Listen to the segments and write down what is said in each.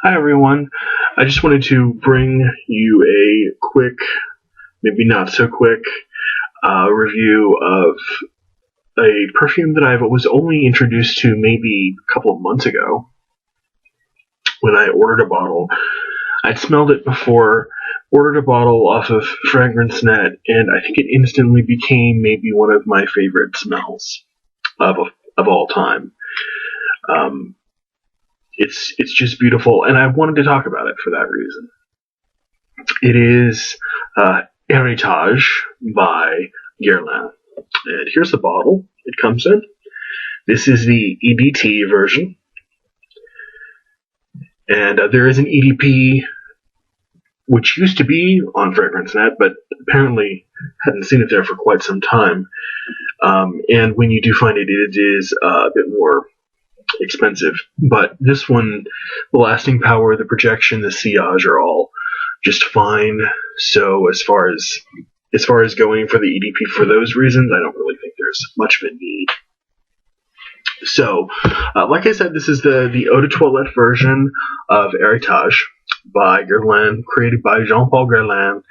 Hi everyone. I just wanted to bring you a quick, maybe not so quick, review of a perfume that I was only introduced to maybe a couple of months ago when I ordered a bottle. I'd smelled it before, ordered a bottle off of FragranceNet, and I think it instantly became maybe one of my favorite smells of all time. It's just beautiful, and I wanted to talk about it for that reason. It is Héritage by Guerlain. And here's the bottle it comes in. This is the EDT version. And there is an EDP, which used to be on FragranceNet, but apparently hadn't seen it there for quite some time. And when you do find it, it is a bit more expensive. But this one, the lasting power, the projection, the sillage are all just fine. So as far as going for the EDP for those reasons, I don't really think there's much of a need. So, like I said, this is the Eau de Toilette version of Héritage by Guerlain, created by Jean-Paul Guerlain,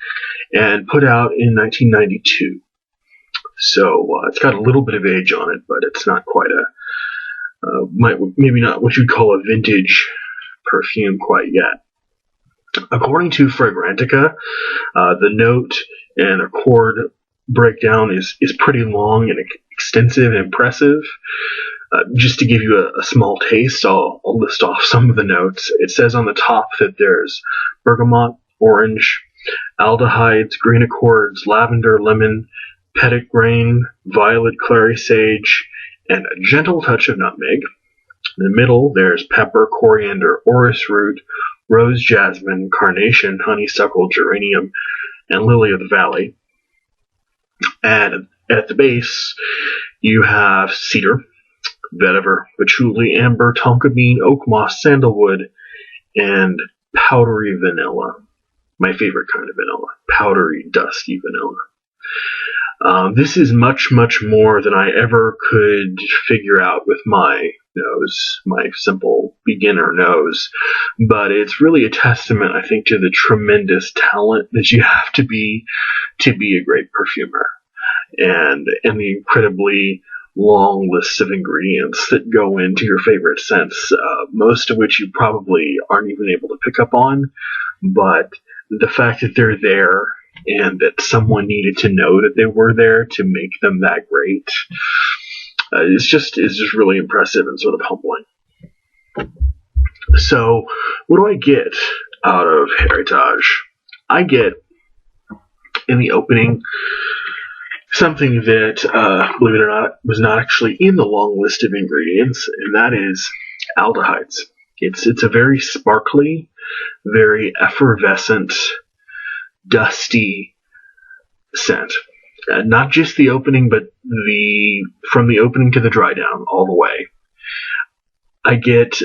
and put out in 1992. So it's got a little bit of age on it, but it's not quite maybe not what you'd call a vintage perfume quite yet. According to Fragrantica, the note and accord breakdown is pretty long and extensive and impressive. Just to give you a small taste, I'll list off some of the notes. It says on the top that there's bergamot, orange, aldehydes, green accords, lavender, lemon, petitgrain, violet, clary sage, and a gentle touch of nutmeg. In the middle, there's pepper, coriander, orris root, rose, jasmine, carnation, honeysuckle, geranium, and lily of the valley. And at the base, you have cedar, vetiver, patchouli, amber, tonka bean, oak moss, sandalwood, and powdery vanilla. My favorite kind of vanilla. Powdery, dusty vanilla. This is much, much more than I ever could figure out with my nose, my simple beginner nose. But it's really a testament, I think, to the tremendous talent that you have to be a great perfumer. And the incredibly long lists of ingredients that go into your favorite scents, most of which you probably aren't even able to pick up on. But the fact that they're there and that someone needed to know that they were there to make them that great is just really impressive and sort of humbling. So, what do I get out of Héritage? I get, in the opening, something that, believe it or not, was not actually in the long list of ingredients, and that is aldehydes. It's a very sparkly, very effervescent, dusty scent. Not just the opening, but from the opening to the dry down all the way. It's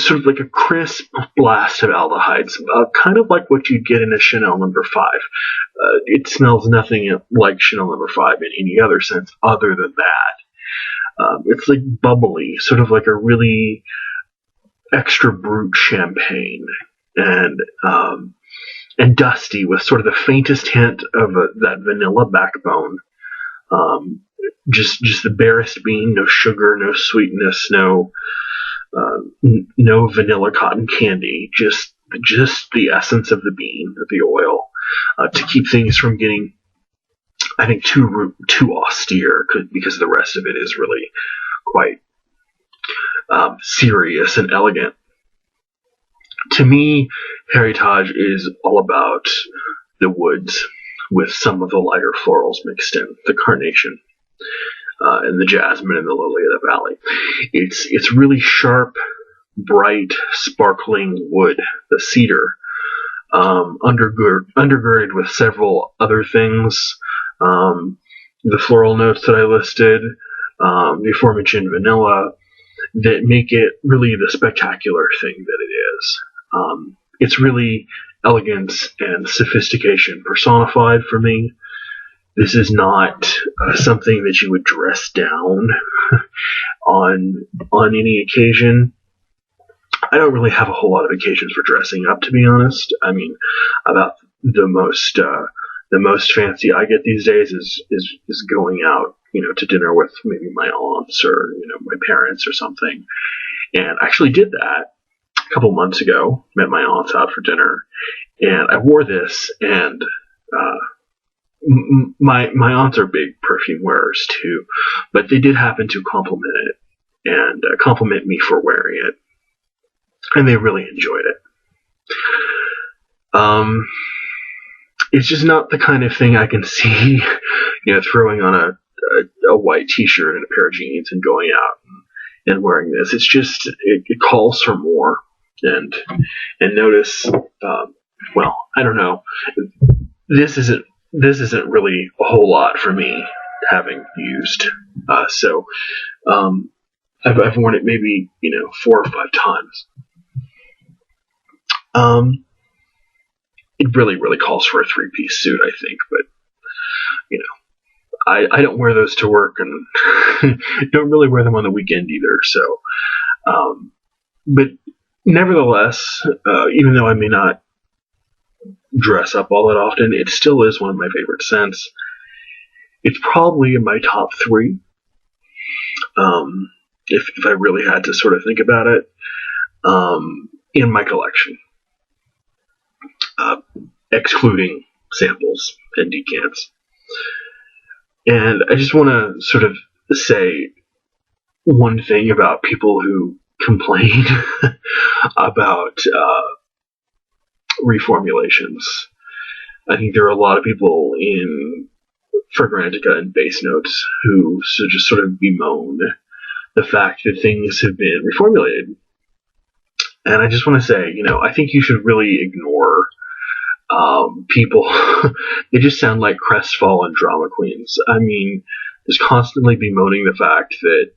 sort of like a crisp blast of aldehydes, kind of like what you'd get in a Chanel No. 5. It smells nothing like Chanel No. 5 in any other sense other than that. It's like bubbly, sort of like a really extra brut champagne, and dusty with sort of the faintest hint of that vanilla backbone. Just the barest bean, no sugar, no sweetness, no vanilla cotton candy, just the essence of the bean, of the oil, to keep things from getting, I think, too austere, because the rest of it is really quite serious and elegant. To me, Héritage is all about the woods with some of the lighter florals mixed in, the carnation, and the jasmine and the lily of the valley. It's really sharp, bright, sparkling wood, the cedar, undergirded with several other things. The floral notes that I listed, the aforementioned vanilla, that make it really the spectacular thing that it is. It's really elegance and sophistication personified for me. This is not something that you would dress down on any occasion. I don't really have a whole lot of occasions for dressing up, to be honest. I mean, about the most fancy I get these days is going out, to dinner with maybe my aunts or my parents or something. And I actually did that a couple months ago. Met my aunts out for dinner, and I wore this, and my aunts are big perfume wearers too, but they did happen to compliment it and compliment me for wearing it, and they really enjoyed it. It's just not the kind of thing I can see, throwing on a white T-shirt and a pair of jeans and going out and wearing this. It's just it calls for more. And notice, well, I don't know. This isn't really a whole lot for me, having used. So I've worn it maybe 4 or 5 times. It really calls for a 3-piece suit, I think, but I don't wear those to work, and don't really wear them on the weekend either. So, but nevertheless, even though I may not dress up all that often, it still is one of my favorite scents. It's probably in my top 3, if I really had to sort of think about it, in my collection, excluding samples and decants. And I just want to sort of say one thing about people who complain about reformulations. I think there are a lot of people in Fragrantica and Base Notes who just sort of bemoan the fact that things have been reformulated. And I just want to say, I think you should really ignore people. They just sound like crestfallen drama queens. I mean, just constantly bemoaning the fact that,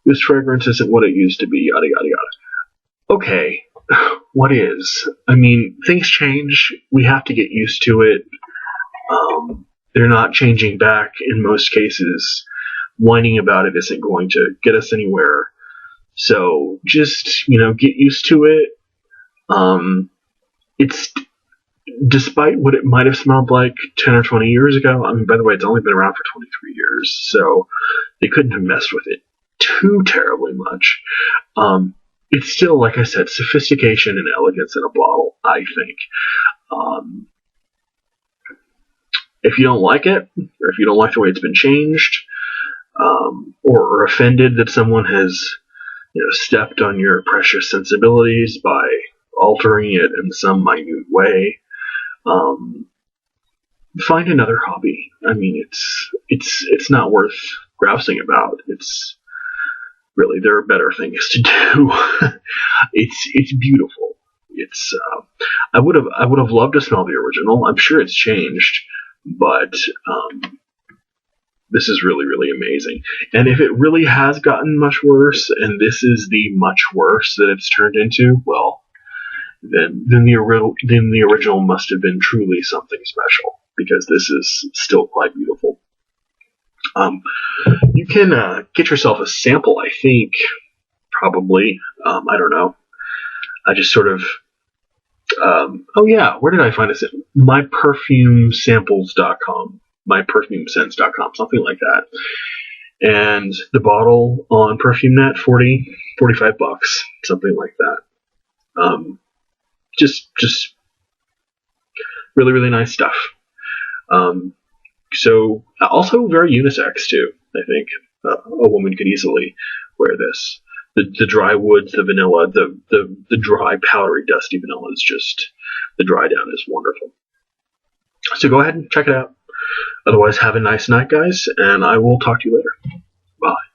this fragrance isn't what it used to be, yada, yada, yada. Okay, what is? I mean, things change. We have to get used to it. They're not changing back in most cases. Whining about it isn't going to get us anywhere. So just, get used to it. It's, despite what it might have smelled like 10 or 20 years ago, I mean, by the way, it's only been around for 23 years, so they couldn't have messed with it too terribly much. It's still, like I said, sophistication and elegance in a bottle, I think. If you don't like it, or if you don't like the way it's been changed, or offended that someone has, stepped on your precious sensibilities by altering it in some minute way, find another hobby. I mean, it's not worth grousing about. It's really, there are better things to do. It's beautiful. It's I would have loved to smell the original. I'm sure it's changed, but this is really amazing. And if it really has gotten much worse, and this is the much worse that it's turned into, well, then the original must have been truly something special, because this is still quite beautiful. You can get yourself a sample, I think, probably. I don't know. I just sort of... oh yeah, where did I find this? myperfumesamples.com. myperfumescents.com, something like that. And the bottle on PerfumeNet, $45, something like that. Just really nice stuff. So also very unisex too. I think a woman could easily wear this. The dry woods, the vanilla, the dry powdery dusty vanilla is just, the dry down is wonderful. So go ahead and check it out. Otherwise, have a nice night, guys, and I will talk to you later. Bye.